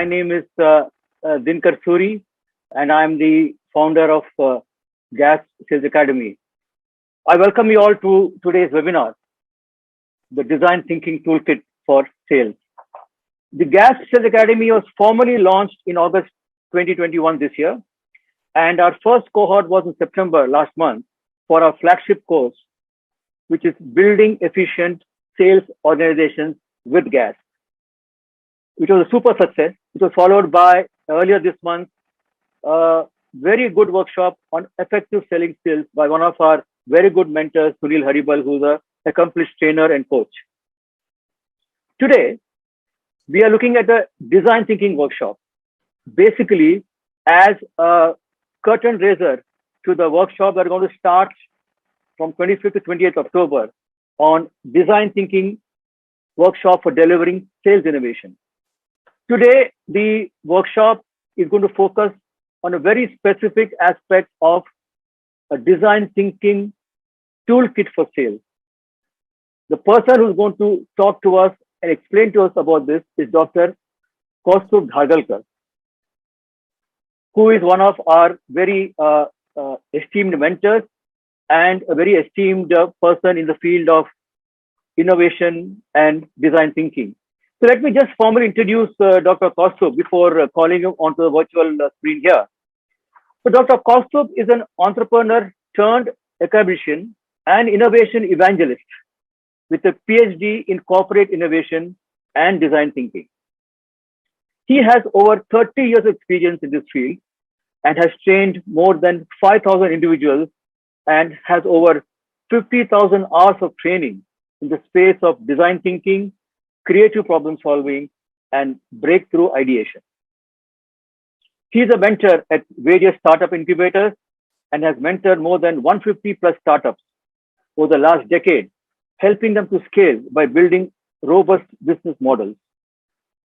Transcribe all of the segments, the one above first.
name is Dinkar Suri, and I'm the founder of GASP Sales Academy. I welcome you all to today's webinar, the Design Thinking Toolkit for Sales. The GASP Sales Academy was formally launched in August 2021 this year, and our first cohort was in September last month for our flagship course, which is Building Efficient Sales Organizations with GASP, which was a super success. It was followed by, earlier this month, a very good workshop on effective selling skills by one of our very good mentors, Sunil Haribal, who's an accomplished trainer and coach. Today, we are looking at a design thinking workshop, basically as a curtain raiser to the workshop that are going to start from 25th to 28th October on design thinking workshop for delivering sales innovation. Today, the workshop is going to focus on a very specific aspect of a design thinking toolkit for sales. The person who's going to talk to us and explain to us about this is Dr. Kaustubh Dhargalkar, who is one of our very esteemed mentors and a very esteemed person in the field of innovation and design thinking. So let me just formally introduce Dr. Kaustubh before calling him onto the virtual screen here. So Dr. Kaustubh is an entrepreneur-turned-academician and innovation evangelist with a PhD in corporate innovation and design thinking. He has over 30 years of experience in this field and has trained more than 5,000 individuals and has over 50,000 hours of training in the space of design thinking, creative problem solving, and breakthrough ideation. He is a mentor at various startup incubators and has mentored more than 150 plus startups over the last decade, helping them to scale by building robust business models.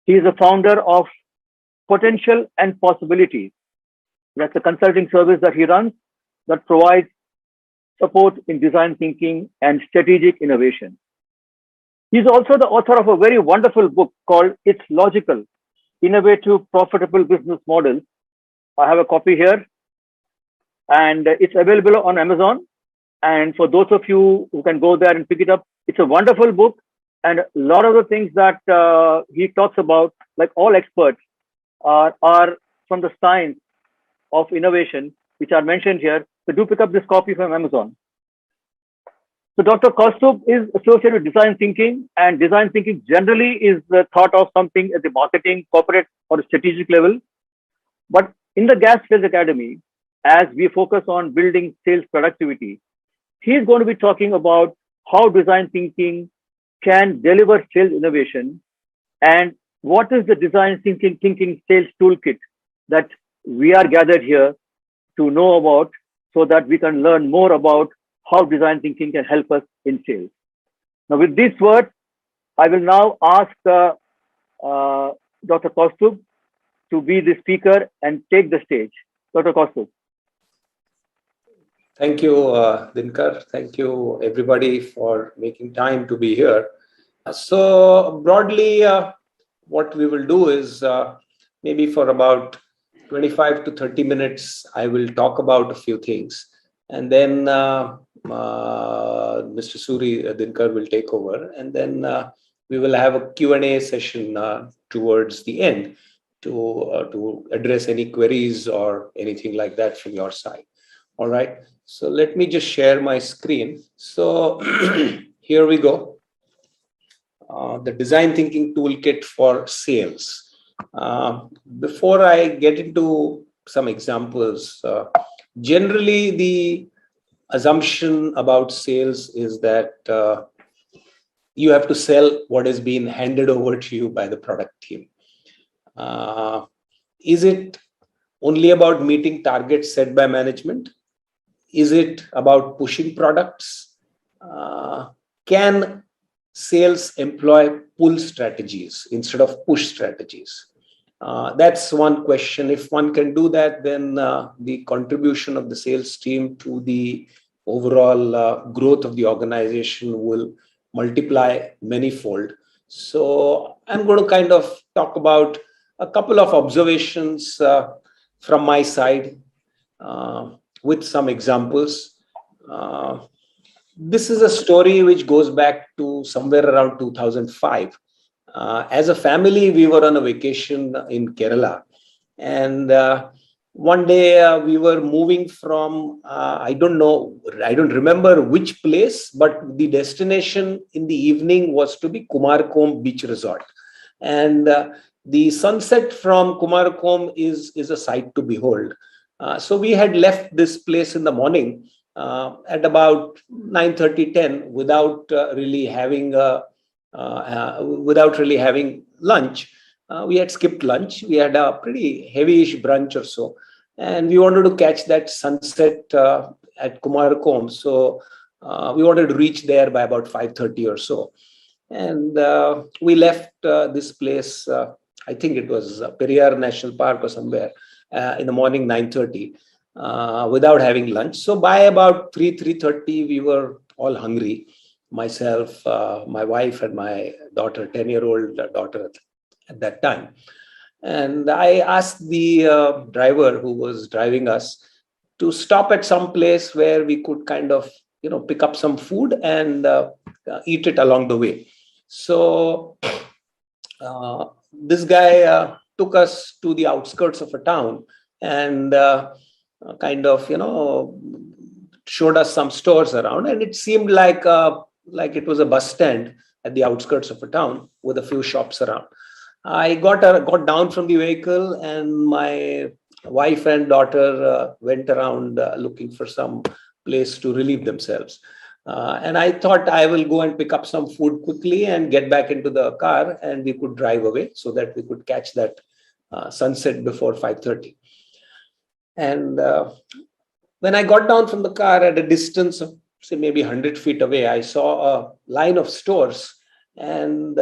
He is a founder of Potential and Possibilities. That's a consulting service that he runs that provides support in design thinking and strategic innovation. He's also the author of a very wonderful book called It's Logical, Innovative Profitable Business Models. I have a copy here and it's available on Amazon. And for those of you who can go there and pick it up, it's a wonderful book. And a lot of the things that he talks about, like all experts, are from the science of innovation, which are mentioned here. So do pick up this copy from Amazon. So Dr. Kaustubh is associated with design thinking, and design thinking generally is the thought of something at the marketing, corporate, or strategic level. But in the GASP Sales Academy, as we focus on building sales productivity, he's going to be talking about how design thinking can deliver sales innovation and what is the design thinking sales toolkit that we are gathered here to know about so that we can learn more about how design thinking can help us in sales. Now, with these words, I will now ask Dr. Kaustubh to be the speaker and take the stage. Dr. Kaustubh. Thank you, Dinkar. Thank you, everybody, for making time to be here. So broadly, what we will do is maybe for about 25 to 30 minutes, I will talk about a few things. And then Mr. Suri Dinkar will take over. And then we will have a Q&A session towards the end to address any queries or anything like that from your side. All right. So let me just share my screen. So here we go. The Design Thinking Toolkit for Sales. Before I get into some examples, generally the assumption about sales is that you have to sell what has been handed over to you by the product team. Is it only about meeting targets set by management? Is it about pushing products? Can sales employ pull strategies instead of push strategies? That's one question. If one can do that, then the contribution of the sales team to the overall growth of the organization will multiply manyfold. So I'm going to kind of talk about a couple of observations from my side with some examples. This is a story which goes back to somewhere around 2005. As a family, we were on a vacation in Kerala. And one day we were moving from, I don't remember which place, but the destination in the evening was to be Kumarkom Beach Resort. And the sunset from Kumarkom is a sight to behold. So we had left this place in the morning at about 9:30, 10 without really having lunch. We had skipped lunch. We had a pretty heavyish brunch or so, and we wanted to catch that sunset at Kumarkom. So we wanted to reach there by about 5:30 or so, and we left this place. I think it was Periyar National Park or somewhere in the morning, 9:30, without having lunch. So by about 3:30, we were all hungry. Myself, my wife, and my daughter, 10-year-old daughter at that time. And I asked the driver who was driving us to stop at some place where we could kind of, pick up some food and eat it along the way. So this guy took us to the outskirts of a town and kind of, showed us some stores around, and it seemed like it was a bus stand at the outskirts of a town with a few shops around. I got down from the vehicle, and my wife and daughter went around looking for some place to relieve themselves. And I thought I will go and pick up some food quickly and get back into the car, and we could drive away so that we could catch that sunset before 5:30. And when I got down from the car at a distance of, say, maybe 100 feet away, I saw a line of stores. And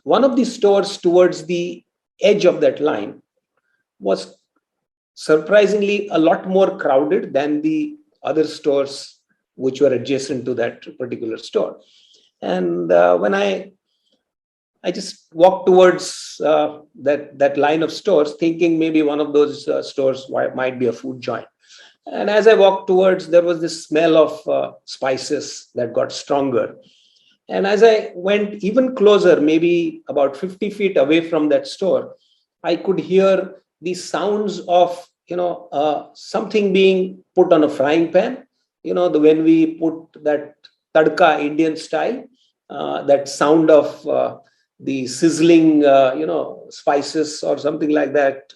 one of the stores towards the edge of that line was surprisingly a lot more crowded than the other stores which were adjacent to that particular store. And when I just walked towards that line of stores, thinking maybe one of those stores might be a food joint. And as I walked towards, there was this smell of spices that got stronger. And as I went even closer, maybe about 50 feet away from that store, I could hear the sounds of, something being put on a frying pan. When we put that tadka Indian style, that sound of the sizzling, spices or something like that.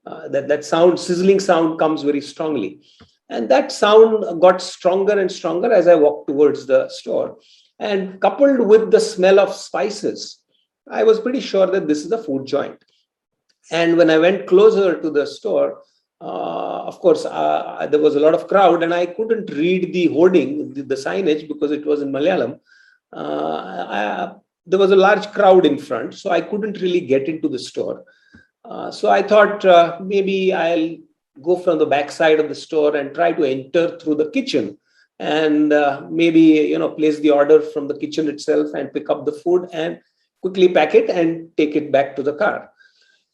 That sound, sizzling sound, comes very strongly. And that sound got stronger and stronger as I walked towards the store. And coupled with the smell of spices, I was pretty sure that this is a food joint. And when I went closer to the store, of course, there was a lot of crowd, and I couldn't read the hoarding, the signage, because it was in Malayalam. There was a large crowd in front, so I couldn't really get into the store. So I thought maybe I'll go from the back side of the store and try to enter through the kitchen, and maybe place the order from the kitchen itself and pick up the food and quickly pack it and take it back to the car.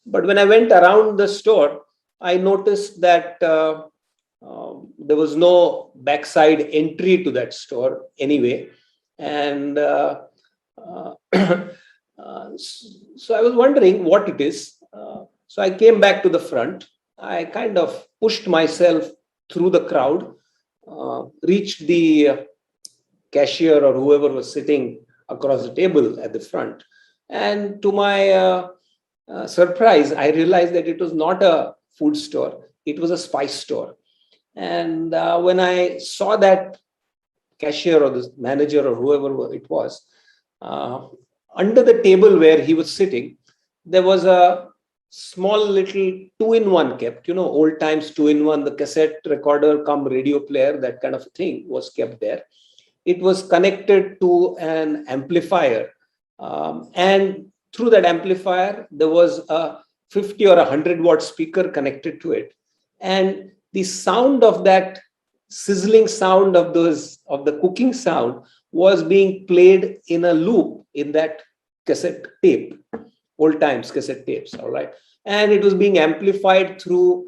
But when I went around the store, I noticed that there was no backside entry to that store anyway. And so I was wondering what it is. So I came back to the front. I kind of pushed myself through the crowd, reached the cashier or whoever was sitting across the table at the front. And to my surprise, I realized that it was not a food store. It was a spice store. And when I saw that cashier or the manager or whoever it was, under the table where he was sitting, there was a small little 2-in-1 kept, old times 2-in-1, the cassette recorder come radio player, that kind of thing was kept there. It was connected to an amplifier. And through that amplifier, there was a 50 or 100 watt speaker connected to it. And the sound of that sizzling sound of the cooking sound was being played in a loop in that cassette tape, old times cassette tapes. All right. and it was being amplified through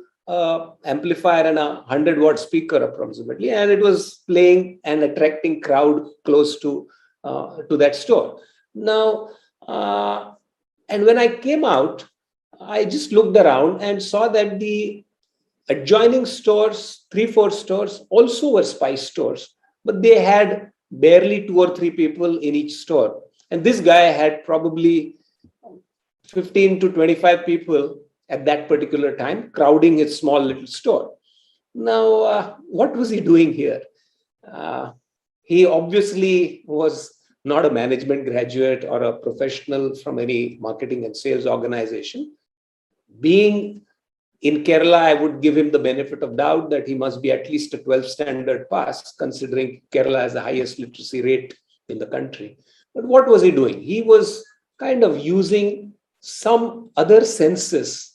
amplifier and a 100-watt speaker approximately, and it was playing and attracting crowd close to that store. Now, and when I came out, I just looked around and saw that the adjoining stores, 3-4 stores, also were spice stores, but they had barely 2 or 3 people in each store. And this guy had probably 15 to 25 people at that particular time, crowding his small little store. Now, what was he doing here? He obviously was not a management graduate or a professional from any marketing and sales organization. Being in Kerala, I would give him the benefit of doubt that he must be at least a 12th standard pass, considering Kerala has the highest literacy rate in the country. But what was he doing? He was kind of using some other senses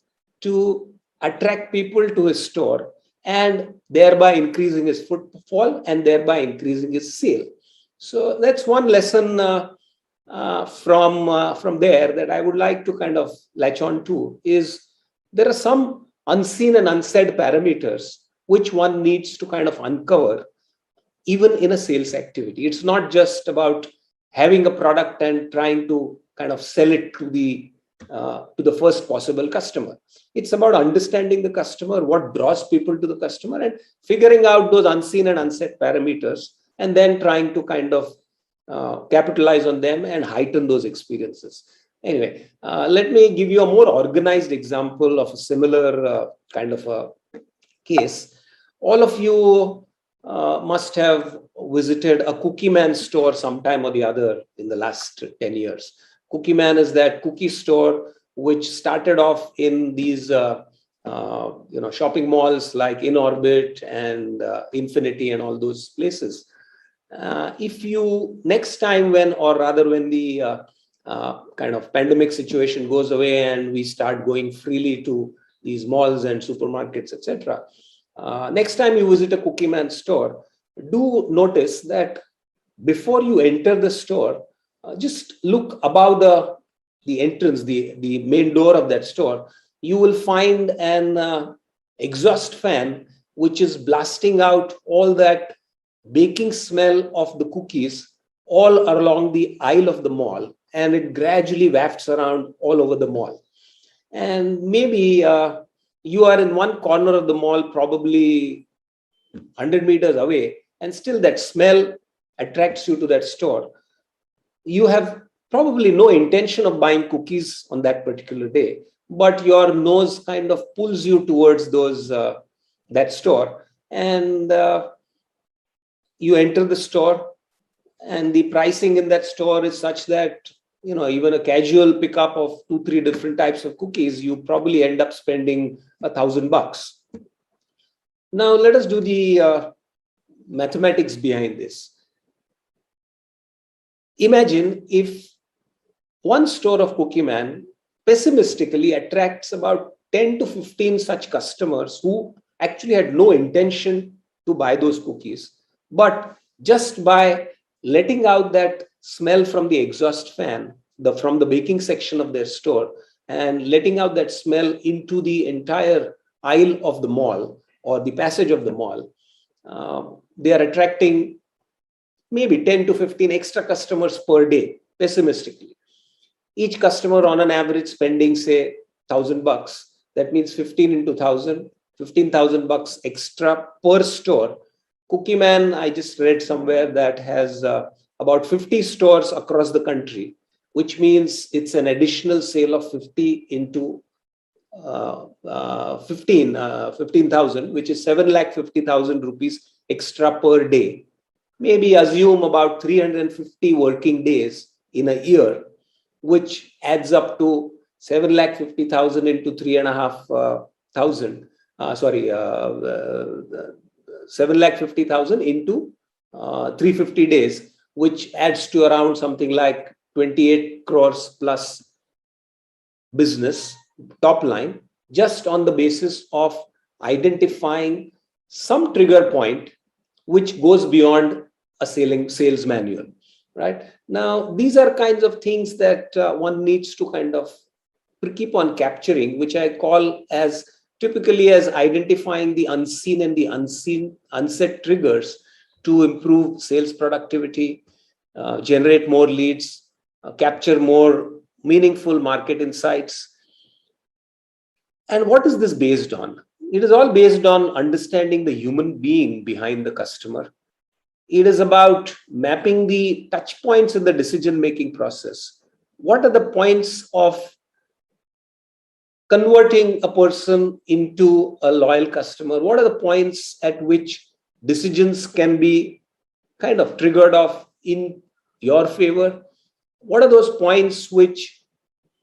to attract people to his store and thereby increasing his footfall and thereby increasing his sale. So that's one lesson from there that I would like to kind of latch on to, is there are some unseen and unsaid parameters which one needs to kind of uncover even in a sales activity. It's not just about having a product and trying to kind of sell it to the first possible customer. It's about understanding the customer, what draws people to the customer, and figuring out those unseen and unsaid parameters, and then trying to kind of capitalize on them and heighten those experiences. Anyway, let me give you a more organized example of a similar kind of a case. All of you must have visited a Cookie Man store sometime or the other in the last 10 years. Cookie Man is that cookie store which started off in these shopping malls like In Orbit and Infinity and all those places. If you next time when the kind of pandemic situation goes away and we start going freely to these malls and supermarkets, etc. Next time you visit a Cookie Man store, do notice that before you enter the store, just look above the entrance, the main door of that store. You will find an exhaust fan which is blasting out all that baking smell of the cookies all along the aisle of the mall, and it gradually wafts around all over the mall. And maybe you are in one corner of the mall, probably 100 meters away, and still that smell attracts you to that store. You have probably no intention of buying cookies on that particular day, but your nose kind of pulls you towards that store, and you enter the store, and the pricing in that store is such that even a casual pickup of 2-3 different types of cookies, you probably end up spending $1,000. Now let us do the mathematics behind this. Imagine if one store of Cookie Man pessimistically attracts about 10 to 15 such customers who actually had no intention to buy those cookies, but just by letting out that smell from the exhaust fan, from the baking section of their store, and letting out that smell into the entire aisle of the mall or the passage of the mall, they are attracting maybe 10 to 15 extra customers per day, pessimistically. Each customer on an average spending, say, $1,000. That means 15 into 1,000, $15,000 extra per store. Cookie Man, I just read somewhere, that has about 50 stores across the country, which means it's an additional sale of 50 into 15,000, which is 7,50,000 rupees extra per day. Maybe assume about 350 working days in a year, which adds up to 7,50,000 into 3,500. 7,50,000 into 350 days, which adds to around something like 28 crores plus business top line, just on the basis of identifying some trigger point which goes beyond a sales manual. Right now, these are kinds of things that one needs to kind of keep on capturing, which I call as typically as identifying the unseen and the unset triggers to improve sales productivity, generate more leads, capture more meaningful market insights. And what is this based on? It is all based on understanding the human being behind the customer. It is about mapping the touch points in the decision-making process. What are the points of converting a person into a loyal customer? What are the points at which decisions can be kind of triggered off in your favor? What are those points which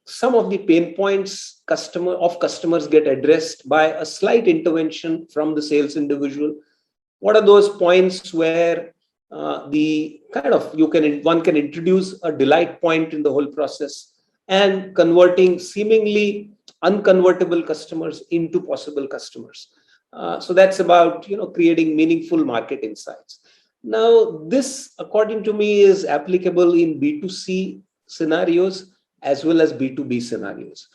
some of the pain points customers get addressed by a slight intervention from the sales individual? What are those points where the kind of one can introduce a delight point in the whole process and converting seemingly unconvertible customers into possible customers? So that's about creating meaningful market insights. Now, this, according to me, is applicable in B2C scenarios as well as B2B scenarios.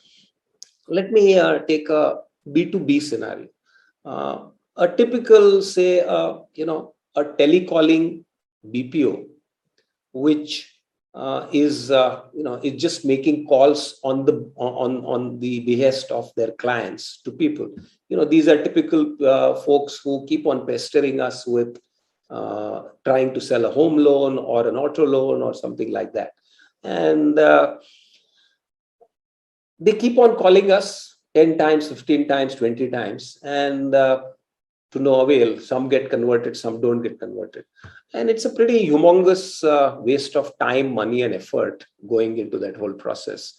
Let me take a B2B scenario. A typical, say, a telecalling BPO, which is just making calls on the behest of their clients to people. These are typical folks who keep on pestering us with trying to sell a home loan or an auto loan or something like that. And they keep on calling us 10 times, 15 times, 20 times, and to no avail. Some get converted, some don't get converted. And it's a pretty humongous waste of time, money, and effort going into that whole process.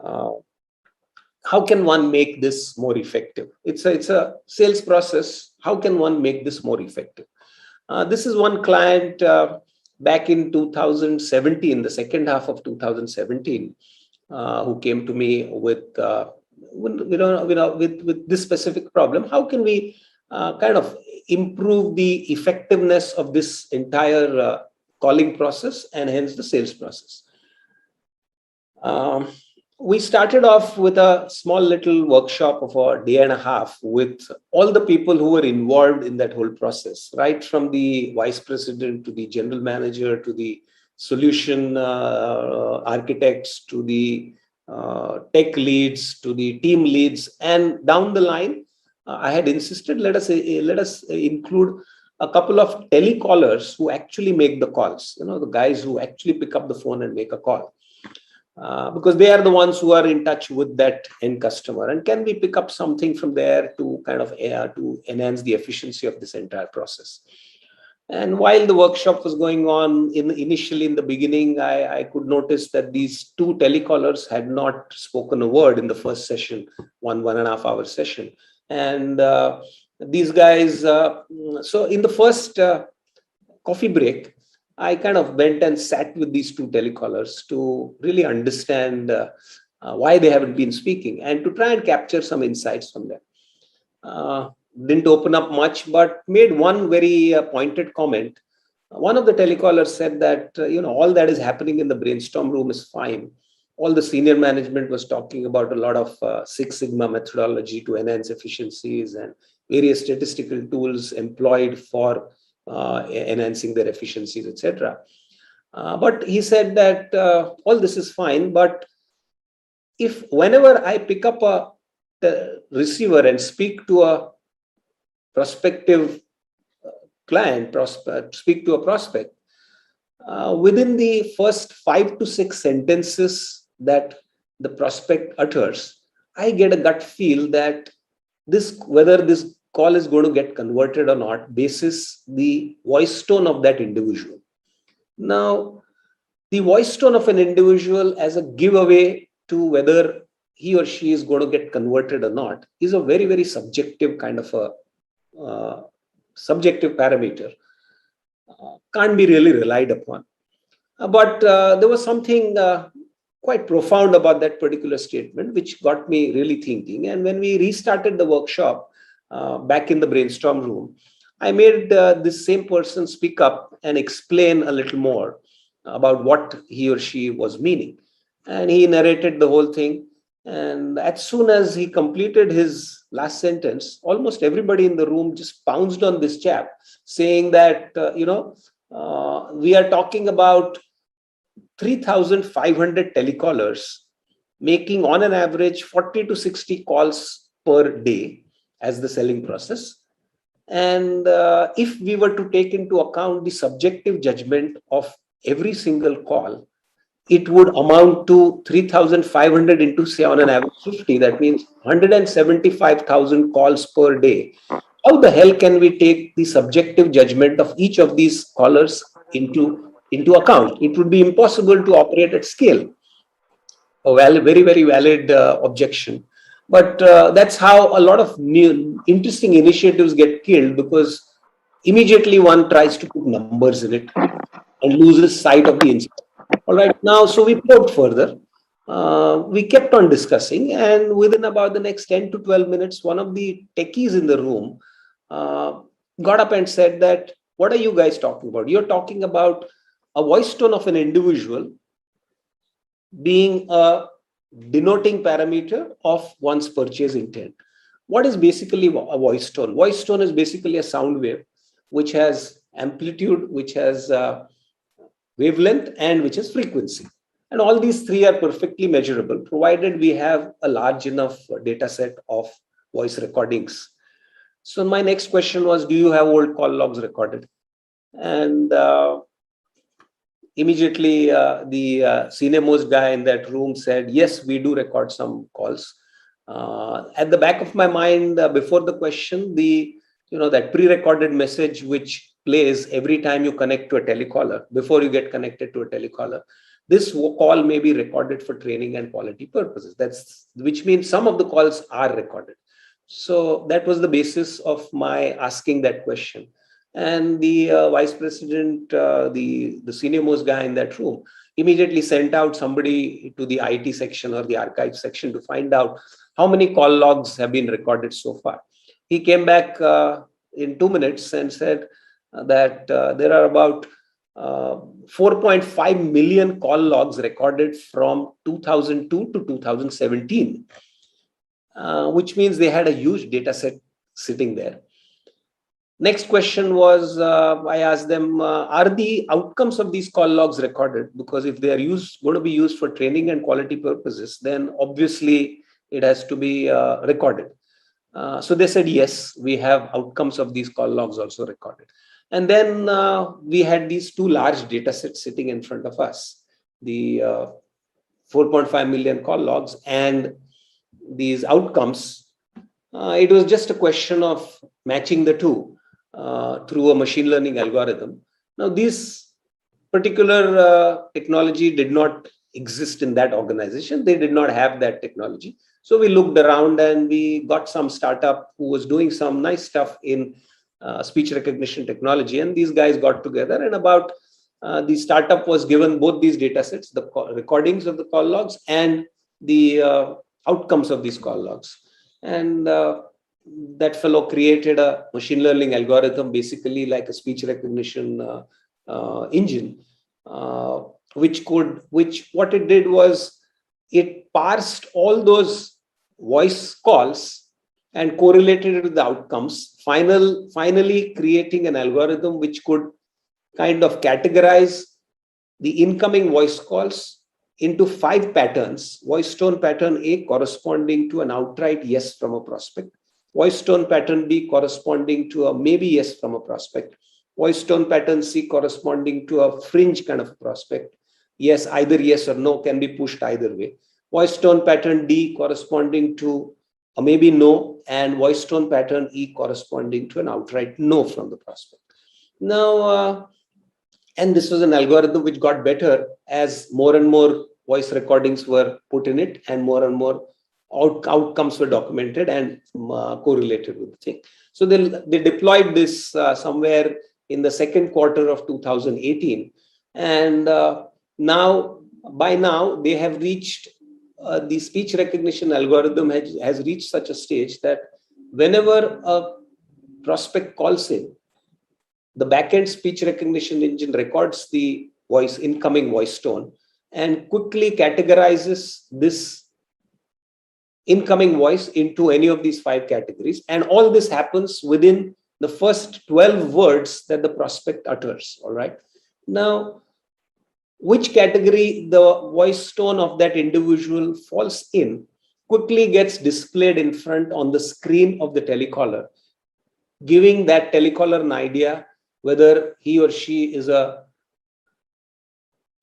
How can one make this more effective? It's a sales process. How can one make this more effective? This is one client back in 2017, the second half of 2017, who came to me with this specific problem. How can we kind of improve the effectiveness of this entire calling process and hence the sales process? We started off with a small little workshop of a day and a half with all the people who were involved in that whole process, right from the vice president to the general manager to the solution architects to the tech leads to the team leads, and down the line, I had insisted let us include a couple of telecallers who actually make the calls. The guys who actually pick up the phone and make a call. Because they are the ones who are in touch with that end customer, and can we pick up something from there to kind of to enhance the efficiency of this entire process? And while the workshop was going on, initially in the beginning, I could notice that these two telecallers had not spoken a word in the first session, 1.5 hour session. And these guys, so in the first coffee break, I kind of went and sat with these two telecallers to really understand why they haven't been speaking and to try and capture some insights from them. Didn't open up much, but made one very pointed comment. One of the telecallers said that, all that is happening in the brainstorm room is fine. All the senior management was talking about a lot of Six Sigma methodology to enhance efficiencies and various statistical tools employed for enhancing their efficiencies, etc. But he said that all this is fine, but if whenever I pick up a receiver and speak to a prospective client, speak to a prospect, within the first 5 to 6 sentences that the prospect utters, I get a gut feel that whether this call is going to get converted or not, basis the voice tone of that individual. Now, the voice tone of an individual as a giveaway to whether he or she is going to get converted or not is a very, very subjective kind of a subjective parameter. Can't be really relied upon. But there was something quite profound about that particular statement, which got me really thinking. And when we restarted the workshop back in the brainstorm room, I made this same person speak up and explain a little more about what he or she was meaning. And he narrated the whole thing. And as soon as he completed his last sentence, almost everybody in the room just pounced on this chap, saying that, we are talking about 3,500 telecallers making on an average 40 to 60 calls per day as the selling process. And if we were to take into account the subjective judgment of every single call, it would amount to 3,500 into, say, on an average 50. That means 175,000 calls per day. How the hell can we take the subjective judgment of each of these callers into account? It would be impossible to operate at scale. A very, very valid objection. But that's how a lot of new, interesting initiatives get killed, because immediately one tries to put numbers in it and loses sight of the insight. All right, now, so we probed further. We kept on discussing, and within about the next 10 to 12 minutes, one of the techies in the room got up and said that, what are you guys talking about? You're talking about a voice tone of an individual being a denoting parameter of one's purchase intent. What is basically a voice tone? Voice tone is basically a sound wave which has amplitude, which has wavelength, and which is frequency. And all these three are perfectly measurable, provided we have a large enough data set of voice recordings. So my next question was, do you have old call logs recorded? And immediately the senior most guy in that room said, yes, we do record some calls. At the back of my mind, before the question, that pre-recorded message which plays every time you connect to a telecaller, before you get connected to a telecaller, this call may be recorded for training and quality purposes. Which means some of the calls are recorded. So that was the basis of my asking that question. And the vice president, the senior most guy in that room, immediately sent out somebody to the IT section or the archive section to find out how many call logs have been recorded so far. He came back in 2 minutes and said that there are about 4.5 million call logs recorded from 2002 to 2017, which means they had a huge data set sitting there. Next question was, I asked them, are the outcomes of these call logs recorded? Because if they are going to be used for training and quality purposes, then obviously it has to be recorded. So they said, yes, we have outcomes of these call logs also recorded. And then we had these two large data sets sitting in front of us, the 4.5 million call logs and these outcomes. It was just a question of matching the two through a machine learning algorithm. Now, this particular technology did not exist in that organization. They did not have that technology. So we looked around and we got some startup who was doing some nice stuff in speech recognition technology. And these guys got together, and about the startup was given both these data sets, the recordings of the call logs and the outcomes of these call logs. And that fellow created a machine learning algorithm, basically like a speech recognition engine, which what it did was it parsed all those voice calls and correlated it with the outcomes, finally creating an algorithm which could kind of categorize the incoming voice calls into 5 patterns. Voice tone pattern A corresponding to an outright yes from a prospect. Voice tone pattern B corresponding to a maybe yes from a prospect. Voice tone pattern C corresponding to a fringe kind of prospect. Yes, either yes or no can be pushed either way. Voice tone pattern D corresponding to a maybe no, and voice tone pattern E corresponding to an outright no from the prospect. Now, and this was an algorithm which got better as more and more voice recordings were put in it and more outcomes were documented and correlated with the thing. So they deployed this somewhere in the second quarter of 2018. And by now, they have reached, the speech recognition algorithm has reached such a stage that whenever a prospect calls in, the backend speech recognition engine records the incoming voice tone and quickly categorizes this incoming voice into any of these 5 categories. And all this happens within the first 12 words that the prospect utters. All right. Now, which category the voice tone of that individual falls in quickly gets displayed in front on the screen of the telecaller, giving that telecaller an idea whether he or she is a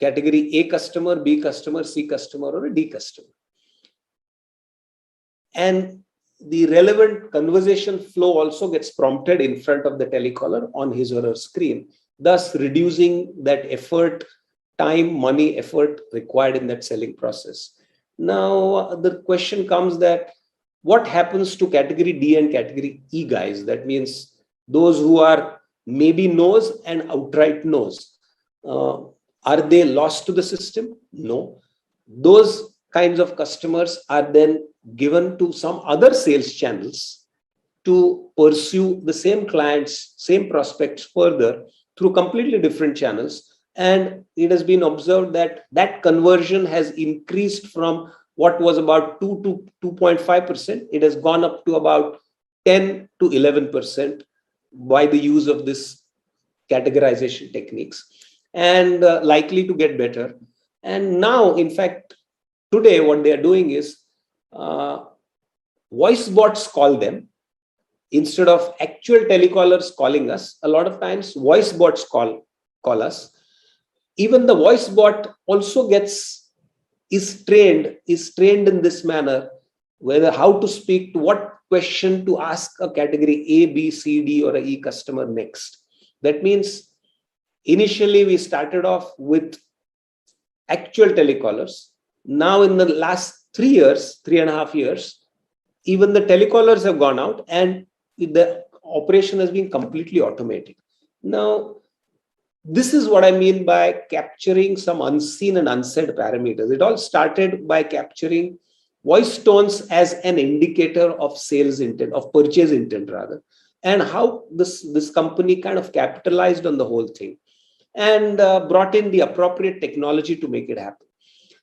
category A customer, B customer, C customer, or a D customer. And the relevant conversation flow also gets prompted in front of the telecaller on his or her screen, thus reducing that effort, time, money, effort required in that selling process. Now, the question comes that what happens to category D and category E guys? That means those who are maybe no's and outright no's. Are they lost to the system? No. Those kinds of customers are then given to some other sales channels to pursue the same clients, same prospects further through completely different channels. And it has been observed that that conversion has increased from what was about 2 to 2.5%. It has gone up to about 10 to 11% by the use of this categorization techniques, and likely to get better. And now, in fact, today what they are doing is voice bots call them instead of actual telecallers calling us. A lot of times voice bots call us. Even the voice bot also is trained in this manner, whether how to speak, to what question to ask a category A, B, C, D, or a E customer next. That means initially we started off with actual telecallers. Now in the last 3.5 years, even the telecallers have gone out and the operation has been completely automated. Now, this is what I mean by capturing some unseen and unsaid parameters. It all started by capturing voice tones as an indicator of sales intent, of purchase intent rather, and how this company kind of capitalized on the whole thing and brought in the appropriate technology to make it happen.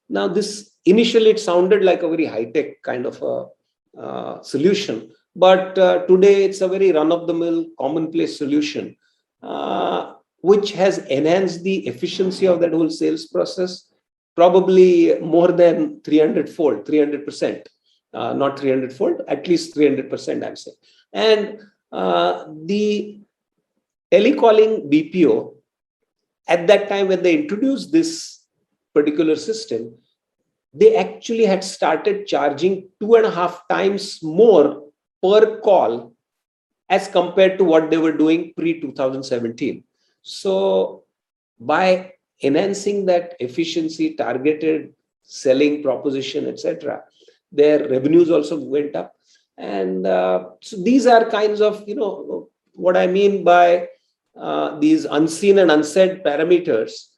Now, this initially it sounded like a very high-tech kind of a solution, but today it's a very run-of-the-mill, commonplace solution, which has enhanced the efficiency of that whole sales process, probably more than 300-fold, 300%, not 300-fold, at least 300%, I'm saying. And the telecalling BPO, at that time when they introduced this particular system, they actually had started charging 2.5 times more per call as compared to what they were doing pre-2017. So by enhancing that efficiency, targeted selling proposition, etc., their revenues also went up. And so these are kinds of, what I mean by these unseen and unsaid parameters.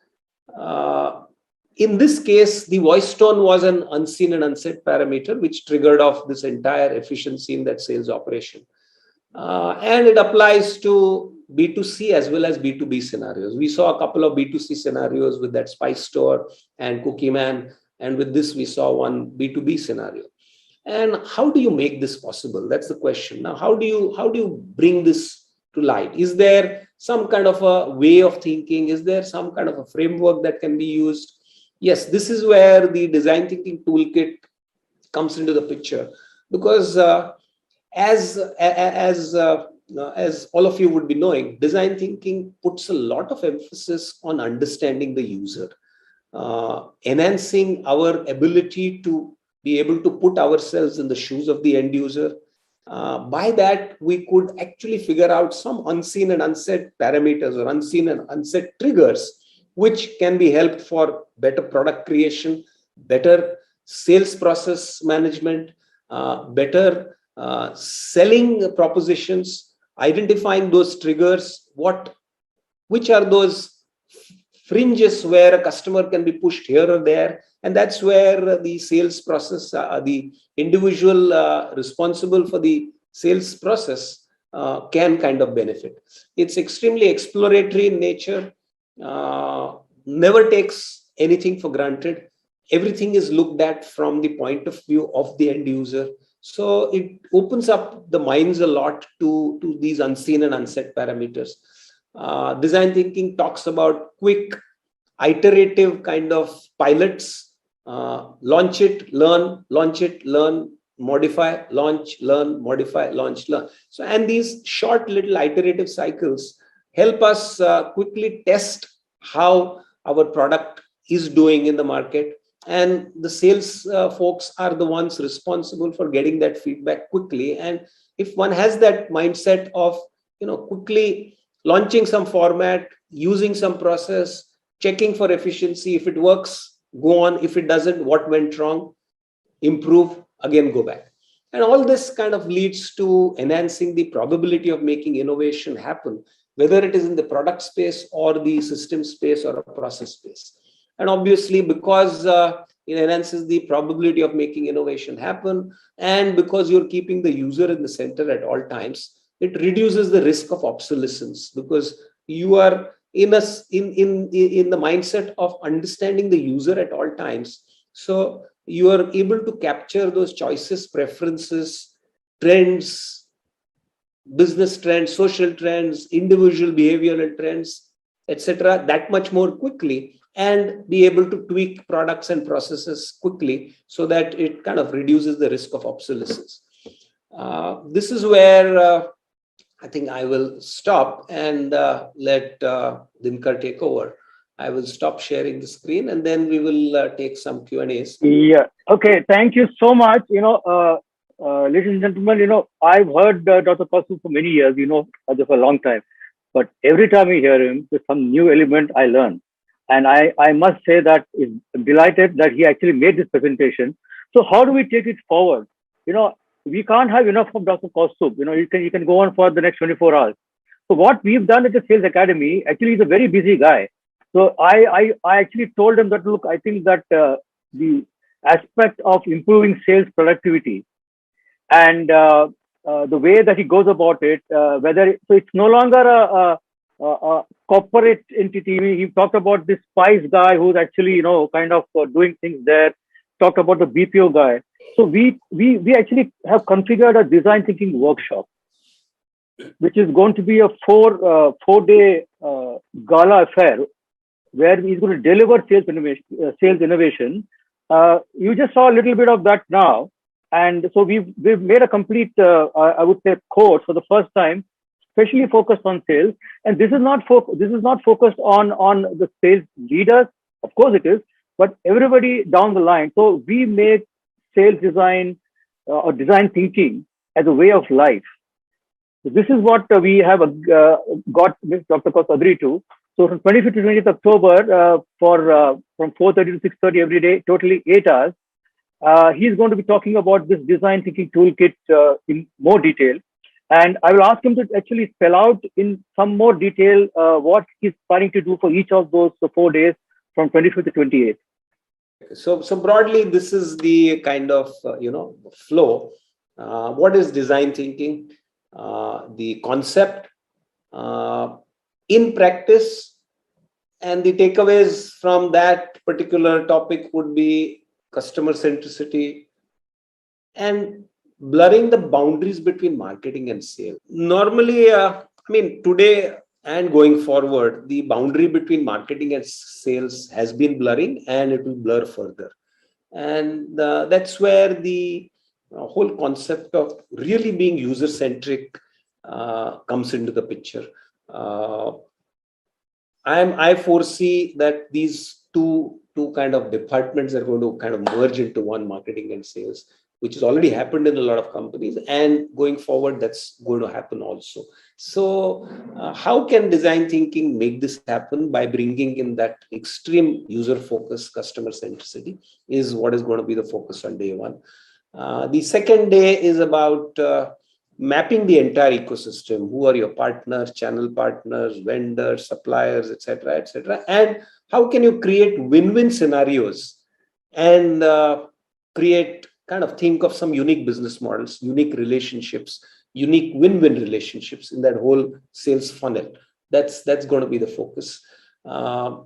In this case, the voice tone was an unseen and unsaid parameter, which triggered off this entire efficiency in that sales operation. And it applies to B2C as well as B2B scenarios. We saw a couple of B2C scenarios with that Spice Store and Cookie Man. And with this, we saw one B2B scenario. And how do you make this possible? That's the question. Now, how do you bring this to light? Is there some kind of a way of thinking? Is there some kind of a framework that can be used? Yes, this is where the Design Thinking Toolkit comes into the picture, because as all of you would be knowing, design thinking puts a lot of emphasis on understanding the user, enhancing our ability to be able to put ourselves in the shoes of the end user. By that, we could actually figure out some unseen and unsaid parameters or unseen and unsaid triggers, which can be helped for better product creation, better sales process management, better selling propositions, identifying those triggers, which are those fringes where a customer can be pushed here or there. And that's where the sales process, the individual responsible for the sales process can kind of benefit. It's extremely exploratory in nature, never takes anything for granted. everything is looked at from the point of view of the end user. So it opens up the minds a lot to these unseen and unset parameters. Design thinking talks about quick, iterative kind of pilots. Launch it, learn, launch it, learn, modify, launch, learn, modify, launch, learn. So, and these short little iterative cycles help us quickly test how our product is doing in the market. And the sales folks are the ones responsible for getting that feedback quickly. And if one has that mindset of, quickly launching some format, using some process, checking for efficiency, if it works, go on. If it doesn't, what went wrong? Improve, again, go back. And all this kind of leads to enhancing the probability of making innovation happen, whether it is in the product space or the system space or a process space. And obviously, because it enhances the probability of making innovation happen, and because you're keeping the user in the center at all times, it reduces the risk of obsolescence, because you are in the mindset of understanding the user at all times. So you are able to capture those choices, preferences, trends, business trends, social trends, individual behavioral trends, etc., that much more quickly, and be able to tweak products and processes quickly so that it kind of reduces the risk of obsolescence. This is where I think I will stop and let Dinkar take over. I will stop sharing the screen, and then we will take some Q&As. Yeah. Okay. Thank you so much. Ladies and gentlemen, I've heard Dr. Kaustubh for many years, for a long time. But every time I hear him, there's some new element I learn. And I must say that I'm delighted that he actually made this presentation. So how do we take it forward? We can't have enough from Dr. Kaustubh. You can go on for the next 24 hours. So what we've done at the Sales Academy, actually, he's a very busy guy. So I actually told him that, look, I think that the aspect of improving sales productivity and the way that he goes about it, so it's no longer a corporate entity. He talked about this spice guy who's actually, kind of doing things there. Talked about the BPO guy. So we actually have configured a design thinking workshop, which is going to be a four-day gala affair where he's going to deliver sales innovation. You just saw a little bit of that now. And so we've made a complete, I would say, course for the first time, especially focused on sales. And this is not focused on the sales leaders. Of course it is, but everybody down the line. So we make sales design or design thinking as a way of life. So this is what we have got Dr. Kaustubh agreed to. So from 25th to 20th October, from 4:30 to 6:30 every day, totally 8 hours, he's going to be talking about this design thinking toolkit in more detail. And I will ask him to actually spell out in some more detail what he's planning to do for each of those 4 days from 25th to 28th. So broadly, this is the kind of, flow. What is design thinking? The concept in practice, and the takeaways from that particular topic would be customer centricity and blurring the boundaries between marketing and sales. Normally, today and going forward, the boundary between marketing and sales has been blurring, and it will blur further. And that's where the whole concept of really being user-centric comes into the picture. I foresee that these two kind of departments are going to kind of merge into one, marketing and sales, which has already happened in a lot of companies, and going forward, that's going to happen also. So how can design thinking make this happen? By bringing in that extreme user focus, customer centricity is what is going to be the focus on day one. The second day is about mapping the entire ecosystem. Who are your partners, channel partners, vendors, suppliers, etc., etc., and how can you create win-win scenarios and think of some unique business models, unique relationships, unique win-win relationships in that whole sales funnel. That's going to be the focus.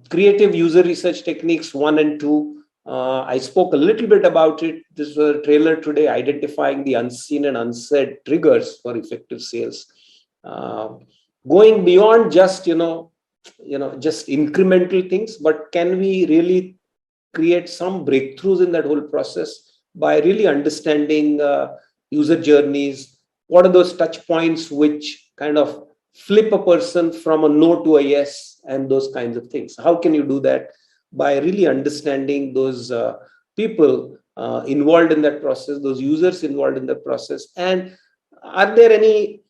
Creative user research techniques 1 and 2 I spoke a little bit about it. This was a trailer today, identifying the unseen and unsaid triggers for effective sales. Going beyond just, just incremental things, but can we really create some breakthroughs in that whole process by really understanding user journeys? What are those touch points which kind of flip a person from a no to a yes, and those kinds of things? How can you do that? By really understanding those people involved in that process, those users involved in the process. And are there any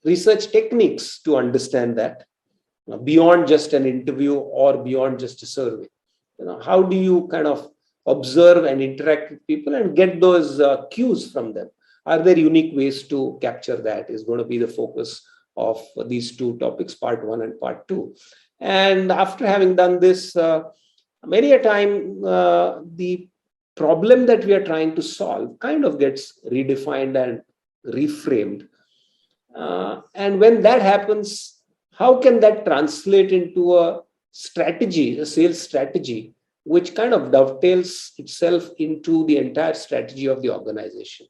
research techniques to understand that beyond just an interview or beyond just a survey? How do you kind of observe and interact with people and get those cues from them? Are there unique ways to capture that? Is going to be the focus of these two topics, part 1 and part 2. And after having done this, many a time the problem that we are trying to solve kind of gets redefined and reframed. And when that happens, how can that translate into a strategy, a sales strategy, which kind of dovetails itself into the entire strategy of the organization?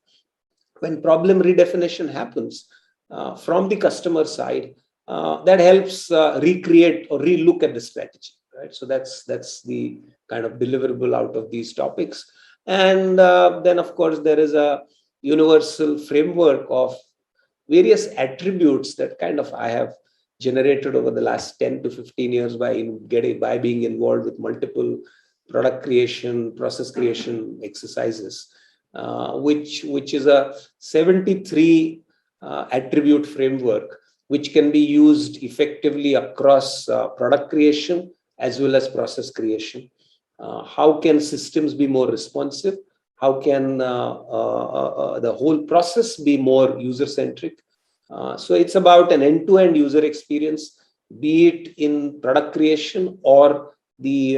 When problem redefinition happens from the customer side, that helps recreate or relook at the strategy. Right? So that's the kind of deliverable out of these topics. And then, of course, there is a universal framework of various attributes that kind of I have generated over the last 10 to 15 years by being involved with multiple product creation, process creation exercises, which is a 73 attribute framework, which can be used effectively across product creation as well as process creation. How can systems be more responsive? How can the whole process be more user-centric? So it's about an end-to-end user experience, be it in product creation or the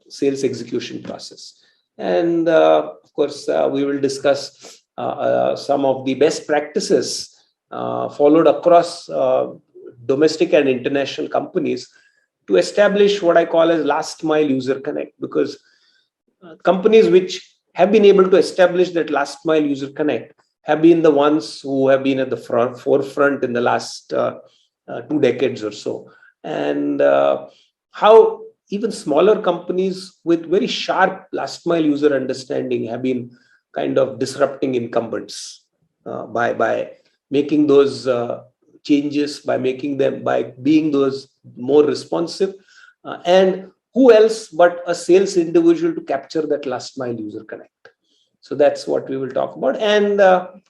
sales execution process. And of course, we will discuss some of the best practices followed across domestic and international companies to establish what I call as last mile user connect, because companies which have been able to establish that last mile user connect have been the ones who have been at the forefront in the last 2 decades or so. And how even smaller companies with very sharp last mile user understanding have been kind of disrupting incumbents by making those changes, by being those more responsive, and who else but a sales individual to capture that last mile user connect. So that's what we will talk about, and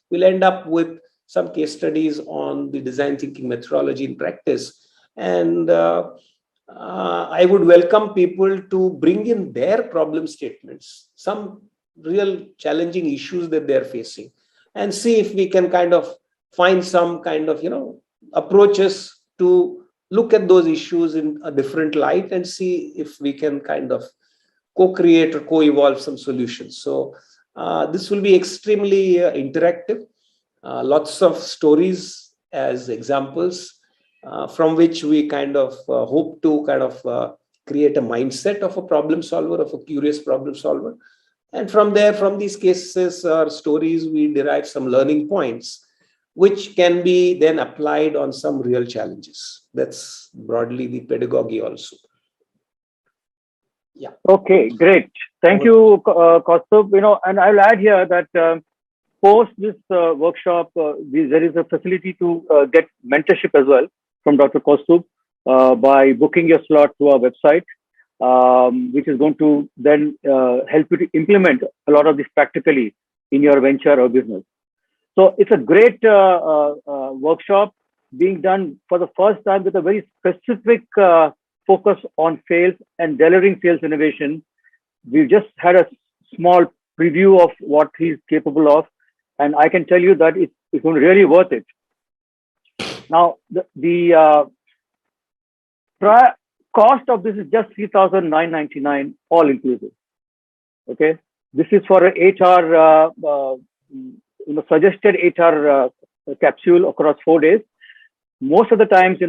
we'll end up with some case studies on the design thinking methodology in practice. And I would welcome people to bring in their problem statements, some real challenging issues that they're facing, and see if we can kind of find some kind of approaches to look at those issues in a different light and see if we can kind of co-create or co-evolve some solutions. So this will be extremely interactive, lots of stories as examples from which we kind of hope to kind of create a mindset of a problem solver, of a curious problem solver. And from there, from these cases or stories, we derive some learning points, which can be then applied on some real challenges. That's broadly the pedagogy also. Yeah. Okay, great. Thank you, Kaustubh. And I'll add here that post this workshop, there is a facility to get mentorship as well from Dr. Kaustubh by booking your slot through our website, which is going to then help you to implement a lot of this practically in your venture or business. So it's a great workshop being done for the first time with a very specific focus on sales and delivering sales innovation. We've just had a small preview of what he's capable of, and I can tell you that it's going to really worth it. Now, the cost of this is just $3,999, all inclusive. Okay, this is for an HR, suggested HR capsule across 4 days. Most of the times,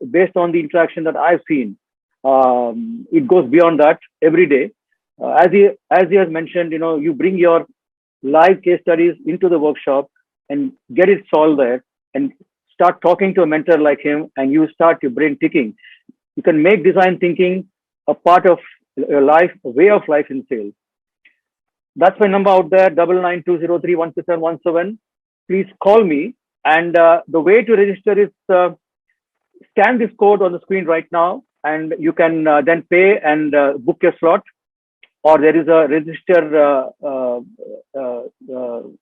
based on the interaction that I've seen, it goes beyond that every day. As he has mentioned, you bring your live case studies into the workshop and get it solved there, and start talking to a mentor like him, and you start your brain ticking. You can make design thinking a part of your life, a way of life in sales. That's my number out there, 9920316717. Please call me. And the way to register is scan this code on the screen right now, and you can then pay and book your slot. Or there is a register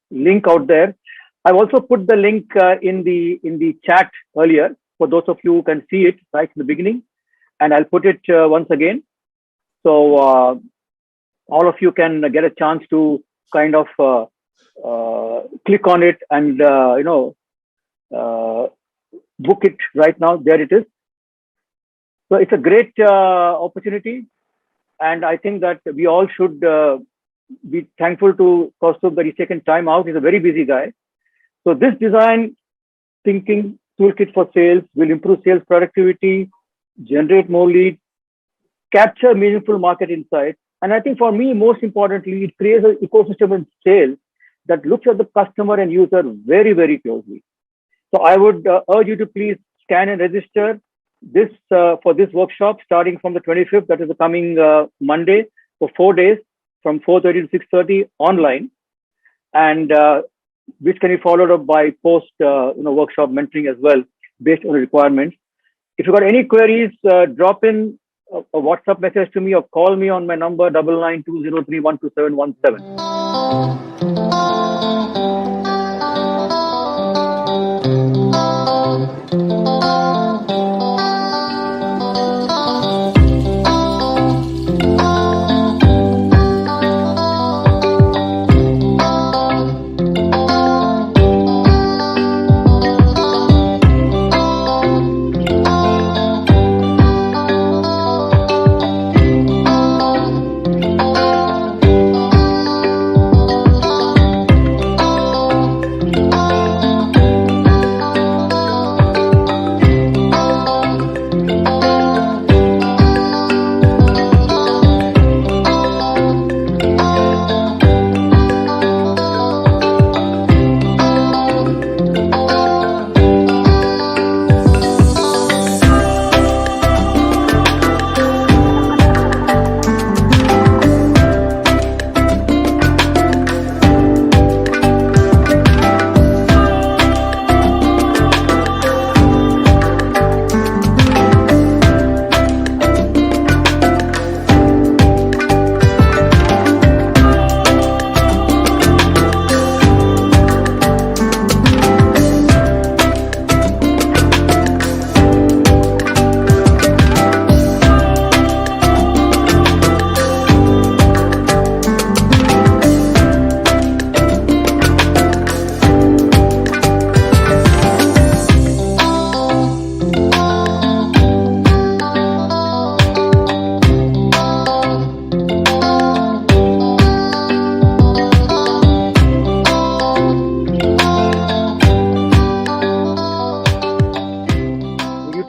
link out there. I've also put the link in the chat earlier for those of you who can see it right in the beginning, and I'll put it once again. So all of you can get a chance to kind of click on it and book it right now. There it is. So it's a great opportunity, and I think that we all should be thankful to Kaustubh that he's taken time out. He's a very busy guy. So this design thinking toolkit for sales will improve sales productivity, generate more leads, capture meaningful market insights. And I think for me, most importantly, it creates an ecosystem in sales that looks at the customer and user very, very closely. So I would urge you to please scan and register this for this workshop starting from the 25th, that is the coming Monday, for 4 days from 4:30 to 6:30 online, and which can be followed up by post workshop mentoring as well based on the requirements. If you got any queries, drop in a WhatsApp message to me or call me on my number 9920312717.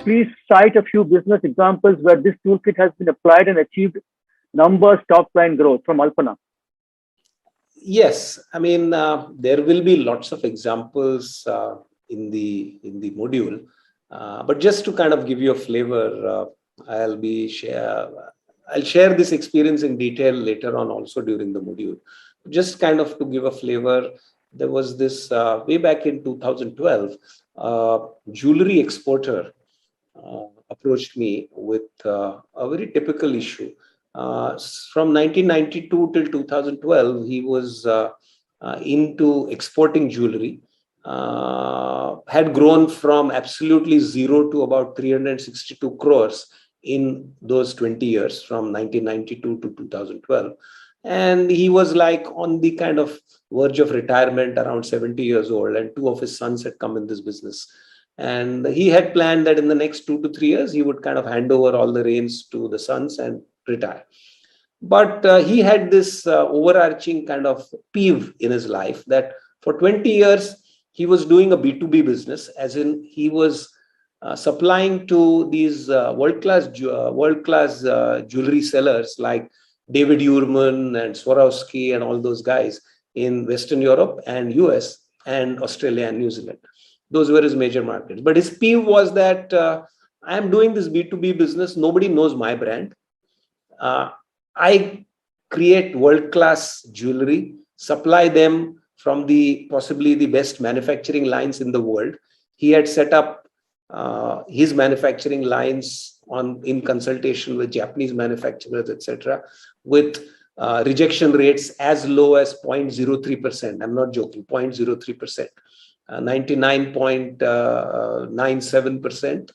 Please cite a few business examples where this toolkit has been applied and achieved numbers top line growth from Alpana? Yes, I mean there will be lots of examples in the module, but just to kind of give you a flavor, I'll share this experience in detail later on also during the module. Just kind of to give a flavor, there was this way back in 2012, jewelry exporter approached me with a very typical issue. From 1992 till 2012, he was into exporting jewelry, had grown from absolutely zero to about 362 crores in those 20 years from 1992 to 2012. And he was like on the kind of verge of retirement, around 70 years old, and two of his sons had come in this business. And he had planned that in the next 2 to 3 years, he would kind of hand over all the reins to the sons and retire. But he had this overarching kind of peeve in his life that for 20 years, he was doing a B2B business, as in he was supplying to these world-class jewelry sellers like David Yurman and Swarovski and all those guys in Western Europe and US and Australia and New Zealand. Those were his major markets. But his peeve was that I'm doing this B2B business. Nobody knows my brand. I create world-class jewelry, supply them from possibly the best manufacturing lines in the world. He had set up his manufacturing lines in consultation with Japanese manufacturers, etc., with rejection rates as low as 0.03%. I'm not joking, 0.03%. 99.97%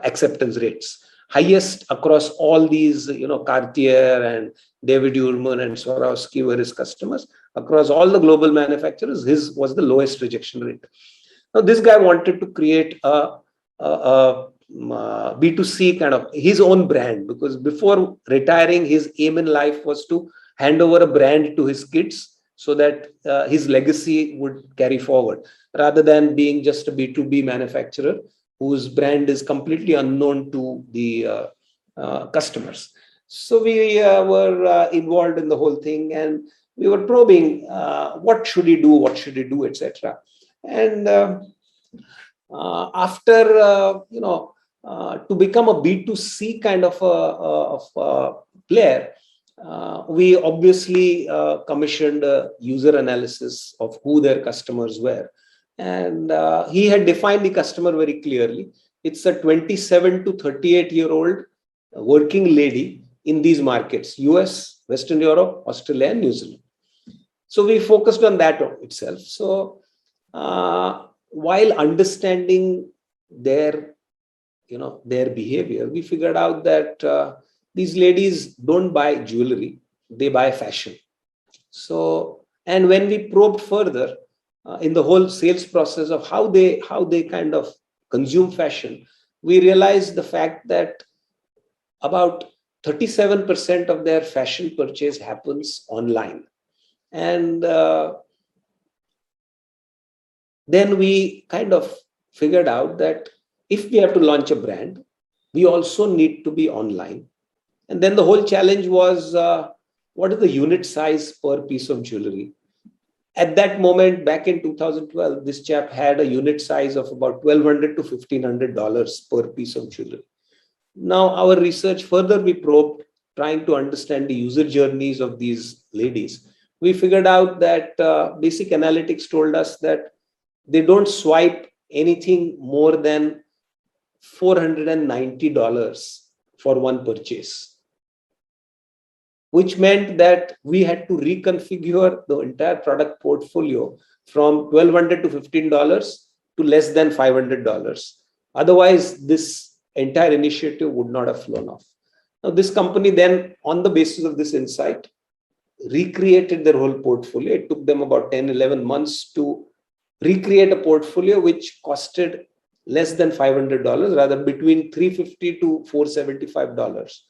acceptance rates. Highest across all these, Cartier and David Yurman and Swarovski were his customers. Across all the global manufacturers, his was the lowest rejection rate. Now, this guy wanted to create a B2C kind of his own brand, because before retiring, his aim in life was to hand over a brand to his kids so that his legacy would carry forward, rather than being just a B2B manufacturer whose brand is completely unknown to the customers. So we were involved in the whole thing, and we were probing what should he do, etc. And after to become a B2C kind of a player, we obviously commissioned a user analysis of who their customers were. And he had defined the customer very clearly. It's a 27 to 38-year-old working lady in these markets: US, Western Europe, Australia, and New Zealand. So we focused on that itself. So while understanding their behavior, we figured out that these ladies don't buy jewelry, they buy fashion. So, and when we probed further in the whole sales process of how they kind of consume fashion, we realized the fact that about 37% of their fashion purchase happens online. And then we kind of figured out that if we have to launch a brand, we also need to be online. And then the whole challenge was, what is the unit size per piece of jewelry? At that moment, back in 2012, this chap had a unit size of about $1,200 to $1,500 per piece of jewelry. Now, our research further, we probed, trying to understand the user journeys of these ladies. We figured out that basic analytics told us that they don't swipe anything more than $490 for one purchase, which meant that we had to reconfigure the entire product portfolio from $1,200 to $1,500 to less than $500. Otherwise, this entire initiative would not have flown off. Now, this company then, on the basis of this insight, recreated their whole portfolio. It took them about 10, 11 months to recreate a portfolio which costed less than $500, rather between $350 to $475.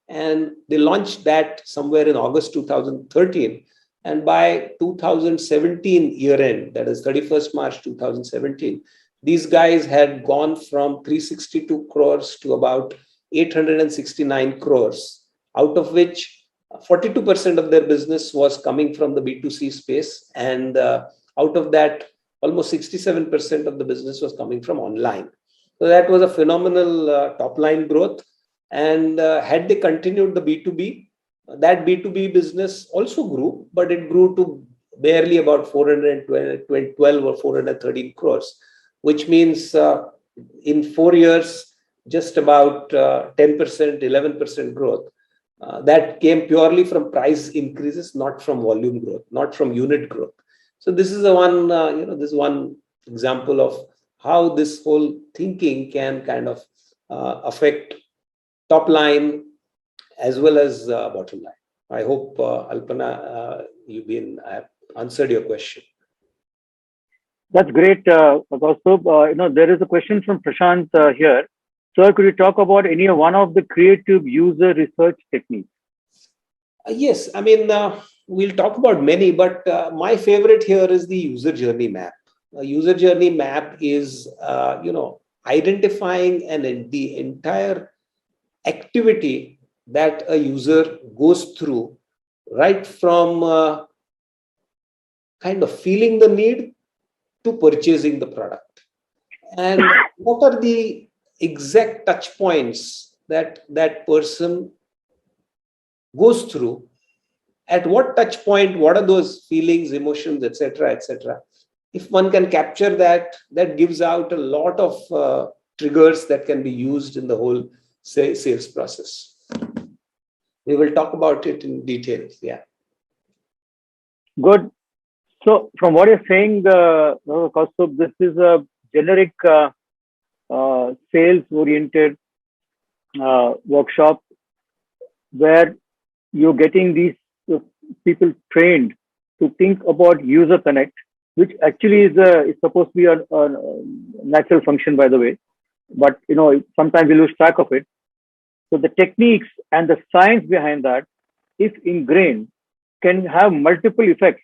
And they launched that somewhere in August 2013. And by 2017 year end, that is 31st March 2017, these guys had gone from 362 crores to about 869 crores, out of which 42% of their business was coming from the B2C space. And out of that, almost 67% of the business was coming from online. So that was a phenomenal top line growth. And had they continued the B2B, that B2B business also grew, but it grew to barely about 412 or 413 crores, which means in 4 years, just about 10%, 11% growth. That came purely from price increases, not from volume growth, not from unit growth. So this is this one example of how this whole thinking can kind of affect top line as well as bottom line. I hope, Alpana, I've answered your question. That's great, Kaustubh. There is a question from Prashant here. Sir, could you talk about any one of the creative user research techniques? Yes, I mean, we'll talk about many, but my favorite here is the user journey map. A user journey map is, identifying the entire activity that a user goes through, right from kind of feeling the need to purchasing the product. And what are the exact touch points that that person goes through? At what touch point, what are those feelings, emotions, etc., etc.? If one can capture that, that gives out a lot of triggers that can be used in the whole sales process. We will talk about it in detail. Yeah. Good. So, from what you're saying, Kaustubh, this is a generic sales-oriented workshop where you're getting these people trained to think about user connect, which actually is supposed to be a natural function, by the way. But sometimes we lose track of it. So the techniques and the science behind that, if ingrained, can have multiple effects.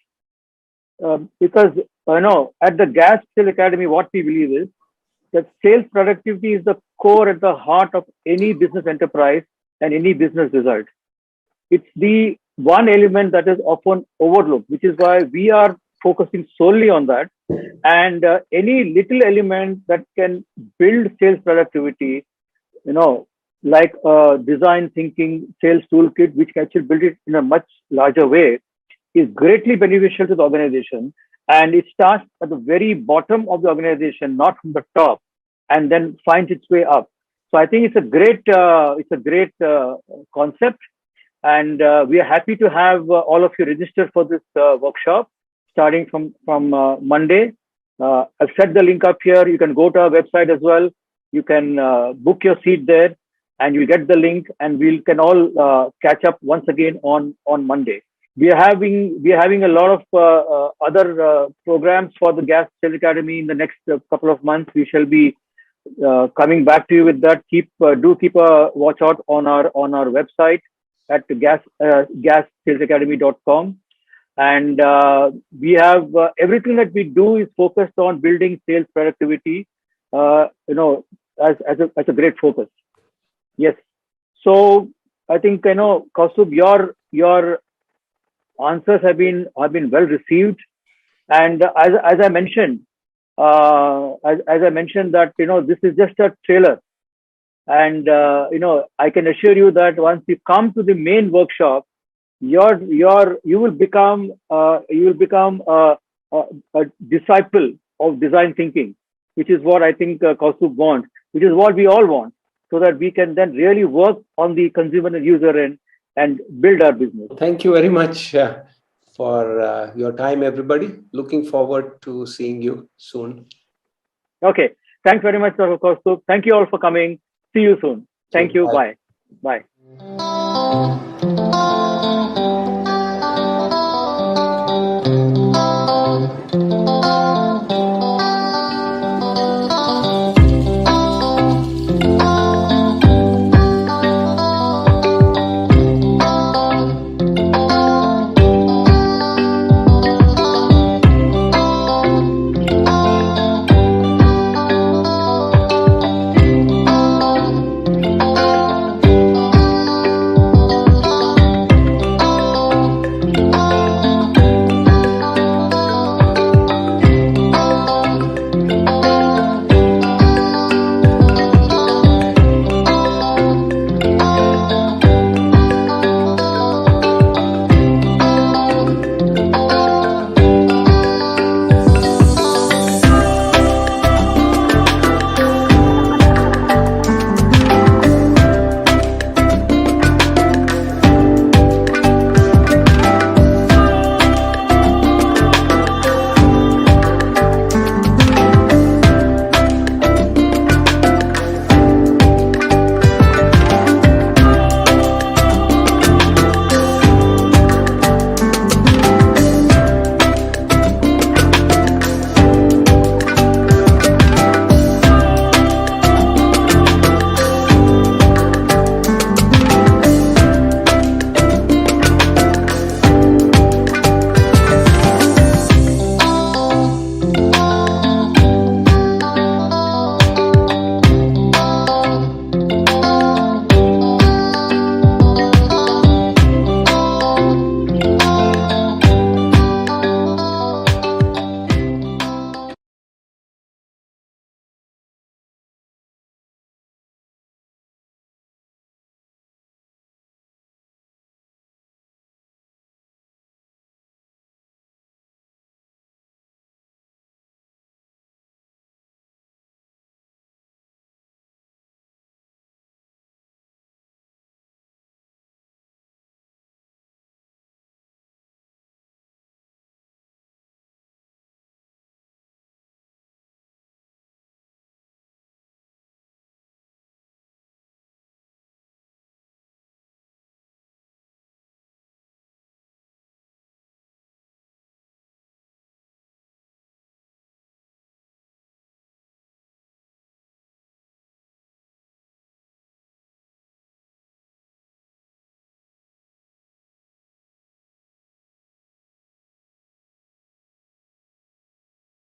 Because at the GASP Sales Academy, what we believe is that sales productivity is the core at the heart of any business enterprise and any business result. It's the one element that is often overlooked, which is why we are focusing solely on that. And any little element that can build sales productivity, like a design thinking sales toolkit, which can actually build it in a much larger way, is greatly beneficial to the organization. And it starts at the very bottom of the organization, not from the top, and then finds its way up. So I think it's a great concept. And we are happy to have all of you register for this workshop starting from Monday. I've set the link up here. You can go to our website as well. You can book your seat there, and you'll get the link, and we can all catch up once again on Monday. We are having a lot of other programs for the GASP Sales Academy in the next couple of months. We shall be coming back to you with that. Keep a watch out on our website at gaspsalesacademy.com. And we have everything that we do is focused on building sales productivity, as a great focus. Yes. So I think, Kaustubh, your answers have been well received. And as I mentioned, that, this is just a trailer. And, I can assure you that once you come to the main workshop, you will become a disciple of design thinking, which is what I think Kaustubh wants, which is what we all want, so that we can then really work on the consumer and user end and build our business. Thank you very much for your time, everybody. Looking forward to seeing you soon. Okay. Thanks very much, Dr. Kaustubh. Thank you all for coming. See you soon. Thank you. Bye. Bye.